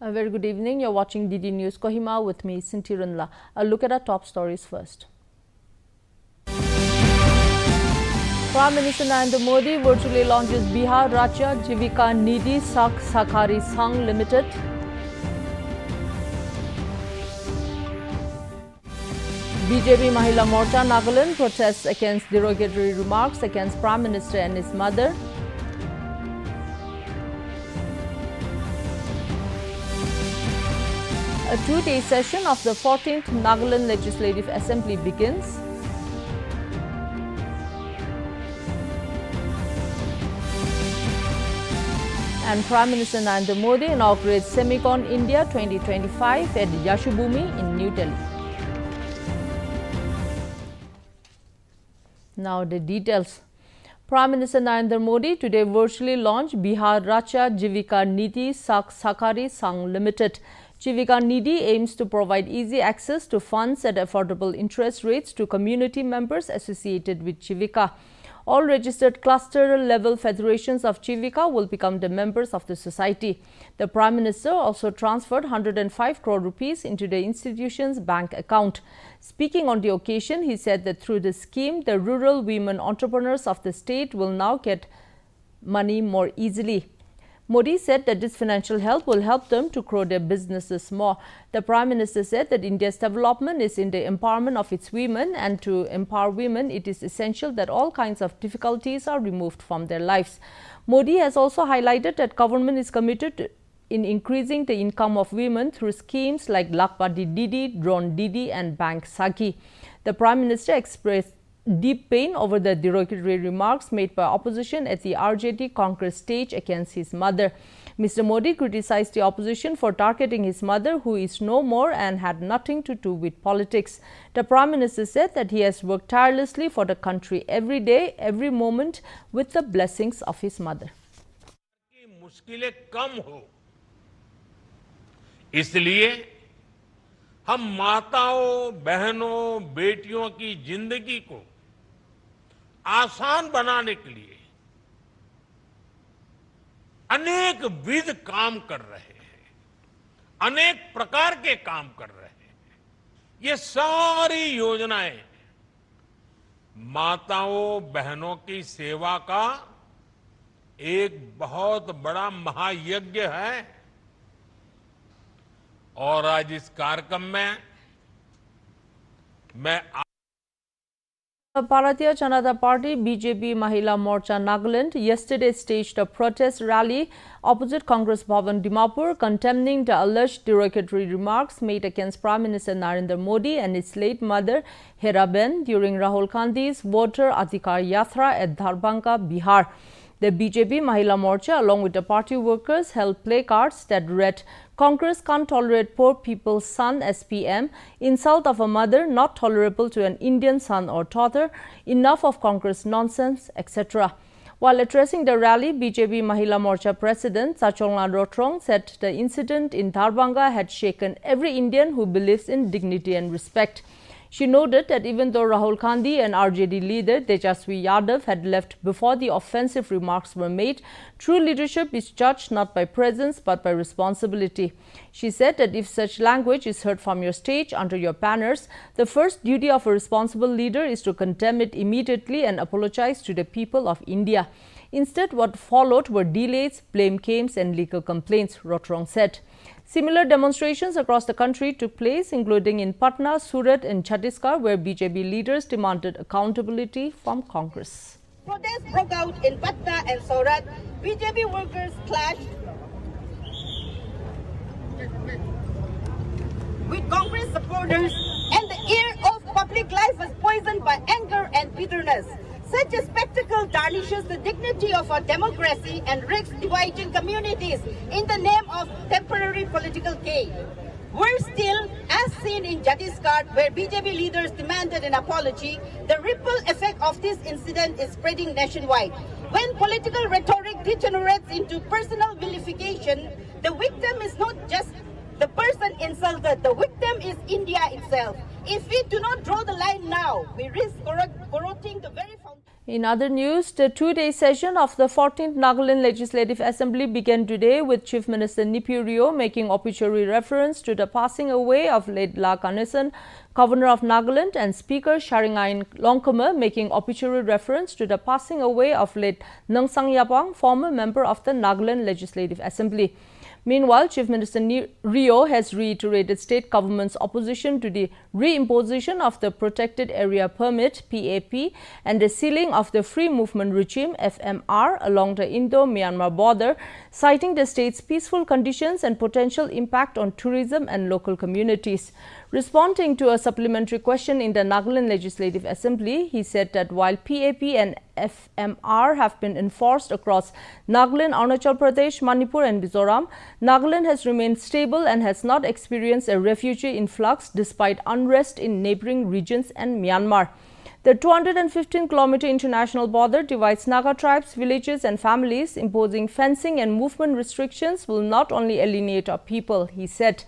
A very good evening. You're watching DD News Kohima with me, Sinti Runla. A look at our top stories first. Prime Minister Narendra Modi virtually launches Bihar Rajya Jivika Nidhi Sahkari Sangh Limited. BJP Mahila Morcha Nagaland protests against derogatory remarks against Prime Minister and his mother. A two-day session of the 14th Nagaland Legislative Assembly begins. And Prime Minister Narendra Modi inaugurates Semicon India 2025 at Yashobhoomi in New Delhi. Now the details. Prime Minister Narendra Modi today virtually launched Bihar Rajya Jivika Nidhi Sahkari Sangh Limited. Jivika Nidhi aims to provide easy access to funds at affordable interest rates to community members associated with Jivika. All registered cluster-level federations of Jivika will become the members of the society. The Prime Minister also transferred 105 crore rupees into the institution's bank account. Speaking on the occasion, he said that through the scheme, the rural women entrepreneurs of the state will now get money more easily. Modi said that this financial help will help them to grow their businesses more. The Prime Minister said that India's development is in the empowerment of its women, and to empower women, it is essential that all kinds of difficulties are removed from their lives. Modi has also highlighted that government is committed in increasing the income of women through schemes like Lakpati Didi, Drone Didi and Bank Sakhi. The Prime Minister expressed deep pain over the derogatory remarks made by opposition at the RJD Congress stage against his mother. Mr. Modi criticized the opposition for targeting his mother, who is no more and had nothing to do with politics. The Prime Minister said that he has worked tirelessly for the country every day, every moment, with the blessings of his mother. मुश्किलें कम हो, इसलिए हम माताओं, बहनों, बेटियों की जिंदगी को आसान बनाने के लिए अनेक विध काम कर रहे हैं, अनेक प्रकार के काम कर रहे हैं। ये सारी योजनाएं माताओं, बहनों की सेवा का एक बहुत बड़ा महायज्ञ है। और आज इस कार्यक्रम में मैं Bharatiya Janata Party BJP Mahila Morcha Nagaland yesterday staged a protest rally opposite Congress Bhavan Dimapur, condemning the alleged derogatory remarks made against Prime Minister Narendra Modi and his late mother Heraben during Rahul Gandhi's voter Adhikar Yatra at Darbhanga, Bihar. The BJP Mahila Morcha, along with the party workers, held placards that read, "Congress can't tolerate poor people's son as PM, insult of a mother not tolerable to an Indian son or daughter, enough of Congress nonsense," etc. While addressing the rally, BJP Mahila Morcha President Sachongla Rotrong said the incident in Darbhanga had shaken every Indian who believes in dignity and respect. She noted that even though Rahul Gandhi and RJD leader Tejaswi Yadav had left before the offensive remarks were made, true leadership is judged not by presence but by responsibility. She said that if such language is heard from your stage under your banners, the first duty of a responsible leader is to condemn it immediately and apologize to the people of India. Instead, what followed were delays, blame games and legal complaints, Rotrong said. Similar demonstrations across the country took place, including in Patna, Surat and Chhattisgarh, where BJP leaders demanded accountability from Congress. Protests broke out in Patna and Surat. BJP workers clashed with Congress supporters, and the air of public life was poisoned by anger and bitterness. Such a spectacle tarnishes the dignity of our democracy and risks dividing communities in the name of temporary political gain. Worse still, as seen in Chhattisgarh, where BJP leaders demanded an apology, the ripple effect of this incident is spreading nationwide. When political rhetoric degenerates into personal vilification, the victim is not just the person insulted, the victim is India itself. If we do not draw the line now, we risk corrupting the very foundation. In other news, the two-day session of the 14th Nagaland Legislative Assembly began today with Chief Minister Nipi Rio making obituary reference to the passing away of late La Ganesan, Governor of Nagaland, and Speaker Sharingayan Longkama making obituary reference to the passing away of late Nangsang Yapang, former member of the Nagaland Legislative Assembly. Meanwhile, Chief Minister Rio has reiterated state government's opposition to the reimposition of the Protected Area Permit (PAP) and the sealing of the Free Movement Regime (FMR) along the Indo-Myanmar border, citing the state's peaceful conditions and potential impact on tourism and local communities. Responding to a supplementary question in the Nagaland Legislative Assembly, he said that while PAP and FMR have been enforced across Nagaland, Arunachal Pradesh, Manipur and Mizoram, Nagaland has remained stable and has not experienced a refugee influx despite unrest in neighboring regions and Myanmar. The 215-kilometer international border divides Naga tribes, villages and families. Imposing fencing and movement restrictions will not only alienate our people, he said.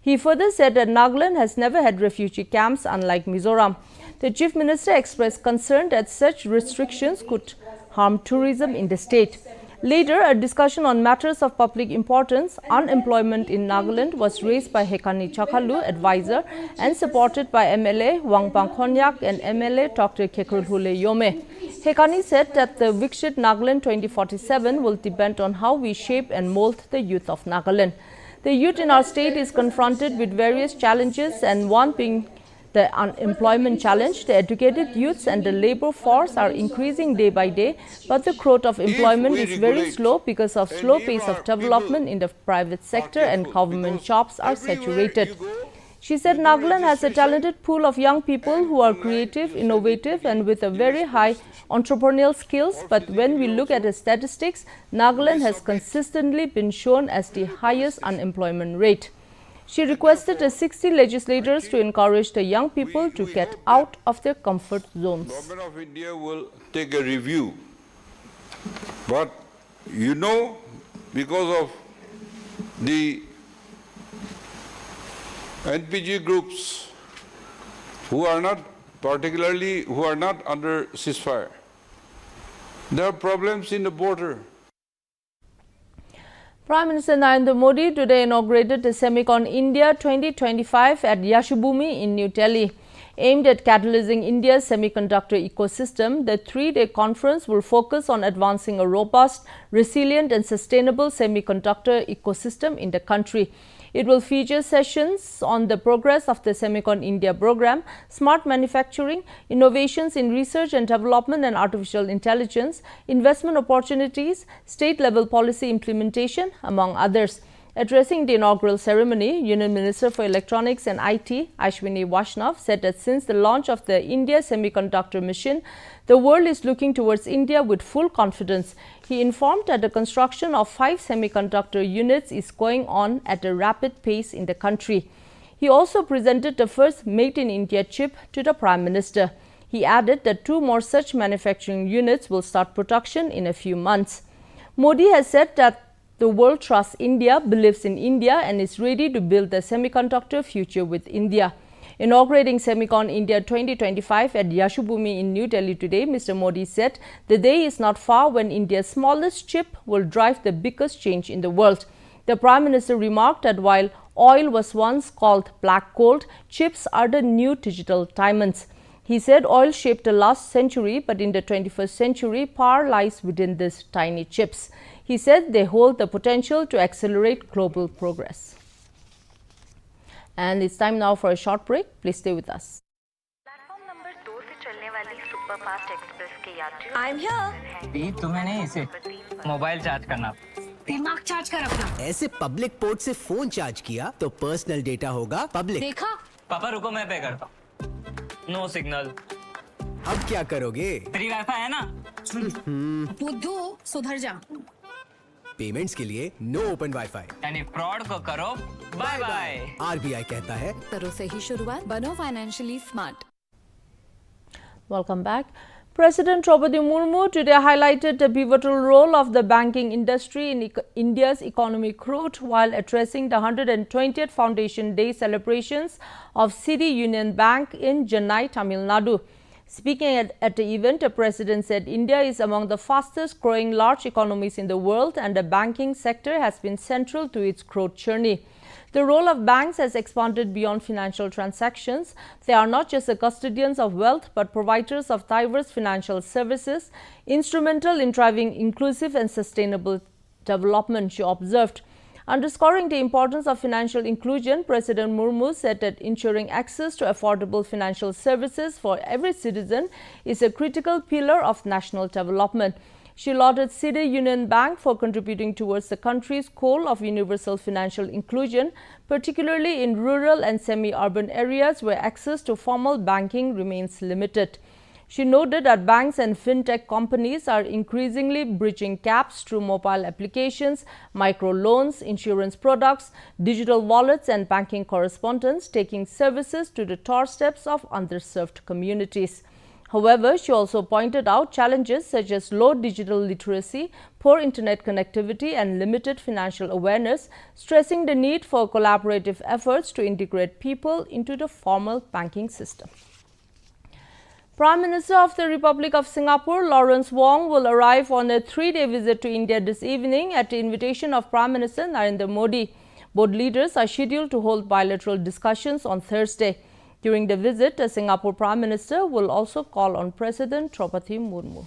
He further said that Nagaland has never had refugee camps, unlike Mizoram. The Chief Minister expressed concern that such restrictions could harm tourism in the state. Later, a discussion on matters of public importance, unemployment in Nagaland, was raised by Hekani Chakalu, advisor, and supported by MLA Wangpang Khonyak and MLA Dr. Kekulhule Yome. Hekani said that the Viksit Nagaland 2047 will depend on how we shape and mold the youth of Nagaland. The youth in our state is confronted with various challenges, and one being the unemployment challenge. The educated youths and the labor force are increasing day by day, but the growth of employment is very slow because of slow pace of development in the private sector and government jobs are saturated. She said Nagaland has a talented pool of young people who are creative, innovative and with a very high entrepreneurial skills, but when we look at the statistics, Nagaland has consistently been shown as the highest unemployment rate. She requested the 60 legislators to encourage the young people to get out of their comfort zones. Government of India will take a review, but because of the NPG groups who are not under ceasefire, there are problems in the border. Prime Minister Narendra Modi today inaugurated the Semicon India 2025 at Yashubhoomi in New Delhi. Aimed at catalyzing India's semiconductor ecosystem, the three-day conference will focus on advancing a robust, resilient and sustainable semiconductor ecosystem in the country. It will feature sessions on the progress of the Semicon India program, smart manufacturing, innovations in research and development and artificial intelligence, investment opportunities, state-level policy implementation, among others. Addressing the inaugural ceremony, Union Minister for Electronics and IT, Ashwini Vaishnav, said that since the launch of the India Semiconductor Mission, the world is looking towards India with full confidence. He informed that the construction of 5 semiconductor units is going on at a rapid pace in the country. He also presented the first Made in India chip to the Prime Minister. He added that 2 more such manufacturing units will start production in a few months. Modi has said that the world trusts India, believes in India and is ready to build the semiconductor future with India. Inaugurating Semicon India 2025 at Yashubhoomi in New Delhi today, Mr. Modi said the day is not far when India's smallest chip will drive the biggest change in the world. The Prime Minister remarked that while oil was once called black gold, chips are the new digital diamonds. He said oil shaped the last century, but in the 21st century, power lies within these tiny chips. He said they hold the potential to accelerate global progress. And it's time now for a short break. Please stay with us. Platform number 2 से चलने वाली superfast express के यात्रियों I am here. तुम्हें नहीं इसे mobile charge करना। दिमाग चार्ज कर अपना। ऐसे पब्लिक पोर्ट से फोन चार्ज किया तो पर्सनल डेटा होगा पब्लिक। देखा? पापा रुको मैं पे करता हूँ। No signal. अब क्या करोगे? फ्री वाईफाई है ना? बुद्धू सुधर जा। पेमेंट्स के लिए नो ओपन वाईफाई। यानी फ्रॉड को करो बाय बाय। आरबीआई कहता है करो सही शुरुआत, बनो financially smart. Welcome back. President Draupadi Murmu today highlighted the pivotal role of the banking industry in India's economic growth while addressing the 120th Foundation Day celebrations of City Union Bank in Chennai, Tamil Nadu. Speaking at the event, the president said India is among the fastest growing large economies in the world and the banking sector has been central to its growth journey. The role of banks has expanded beyond financial transactions. They are not just the custodians of wealth, but providers of diverse financial services, instrumental in driving inclusive and sustainable development, she observed. Underscoring the importance of financial inclusion, President Murmu said that ensuring access to affordable financial services for every citizen is a critical pillar of national development. She lauded City Union Bank for contributing towards the country's goal of universal financial inclusion, particularly in rural and semi-urban areas where access to formal banking remains limited. She noted that banks and fintech companies are increasingly bridging gaps through mobile applications, microloans, insurance products, digital wallets and banking correspondence, taking services to the doorsteps of underserved communities. However, she also pointed out challenges such as low digital literacy, poor internet connectivity and limited financial awareness, stressing the need for collaborative efforts to integrate people into the formal banking system. Prime Minister of the Republic of Singapore, Lawrence Wong, will arrive on a 3-day visit to India this evening at the invitation of Prime Minister Narendra Modi. Both leaders are scheduled to hold bilateral discussions on Thursday. During the visit, the Singapore Prime Minister will also call on President Draupadi Murmu.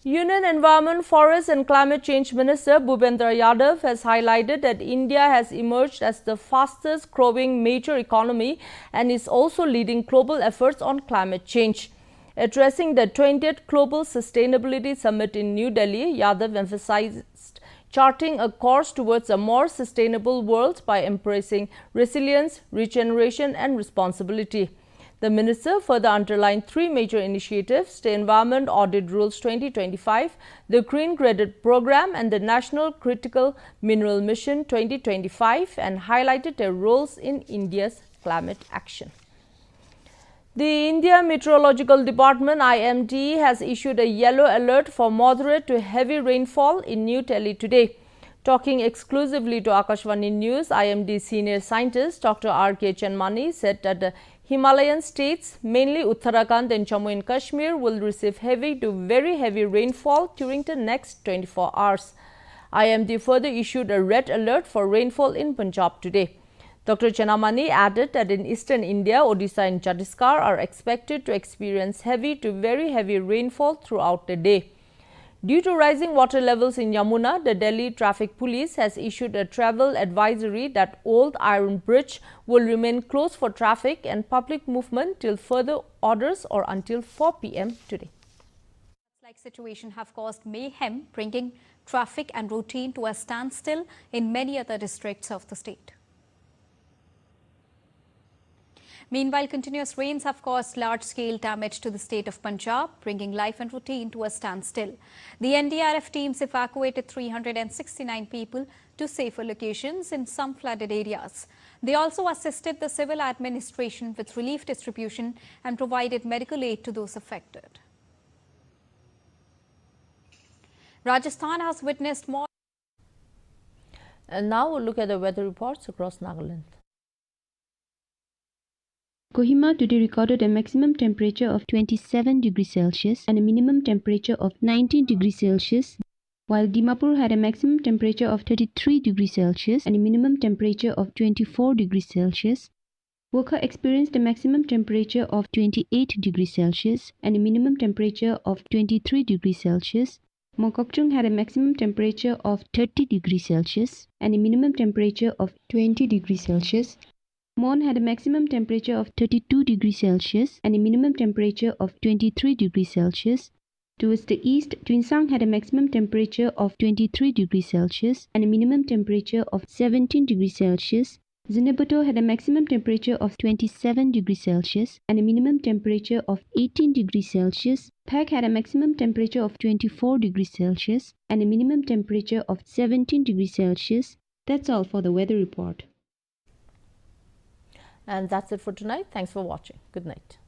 Union Environment, Forest and Climate Change Minister Bhupendra Yadav has highlighted that India has emerged as the fastest growing major economy and is also leading global efforts on climate change. Addressing the 20th Global Sustainability Summit in New Delhi, Yadav emphasized charting a course towards a more sustainable world by embracing resilience, regeneration and responsibility. The minister further underlined 3 major initiatives: the Environment Audit Rules 2025, the Green Credit Program and the National Critical Mineral Mission 2025, and highlighted their roles in India's climate action. The India Meteorological Department IMD has issued a yellow alert for moderate to heavy rainfall in New Delhi today. Talking exclusively to Akashvani News, IMD senior scientist Dr. R.K. Chenmani said that the Himalayan states, mainly Uttarakhand and Jammu and Kashmir, will receive heavy to very heavy rainfall during the next 24 hours. IMD further issued a red alert for rainfall in Punjab today. Dr. Chenmani added that in eastern India, Odisha and Chhattisgarh are expected to experience heavy to very heavy rainfall throughout the day. Due to rising water levels in Yamuna, the Delhi Traffic Police has issued a travel advisory that Old Iron Bridge will remain closed for traffic and public movement till further orders or until 4 p.m. today. Like situation have caused mayhem, bringing traffic and routine to a standstill in many other districts of the state. Meanwhile, continuous rains have caused large-scale damage to the state of Punjab, bringing life and routine to a standstill. The NDRF teams evacuated 369 people to safer locations in some flooded areas. They also assisted the civil administration with relief distribution and provided medical aid to those affected. Rajasthan has witnessed more. And now we'll look at the weather reports across Nagaland. Kohima today recorded a maximum temperature of 27 degrees Celsius and a minimum temperature of 19 degrees Celsius, while Dimapur had a maximum temperature of 33 degrees Celsius and a minimum temperature of 24 degrees Celsius. Wokha experienced a maximum temperature of 28 degrees Celsius and a minimum temperature of 23 degrees Celsius. Mongkokchung had a maximum temperature of 30 degrees Celsius and a minimum temperature of 20 degrees Celsius. Mon had a maximum temperature of 32 degrees Celsius and a minimum temperature of 23 degrees Celsius. Towards the east, Twinsang had a maximum temperature of 23 degrees Celsius and a minimum temperature of 17 degrees Celsius. Zinabuto had a maximum temperature of 27 degrees Celsius and a minimum temperature of 18 degrees Celsius. Phak had a maximum temperature of 24 degrees Celsius and a minimum temperature of 17 degrees Celsius. That's all for the weather report. And that's it for tonight. Thanks for watching. Good night.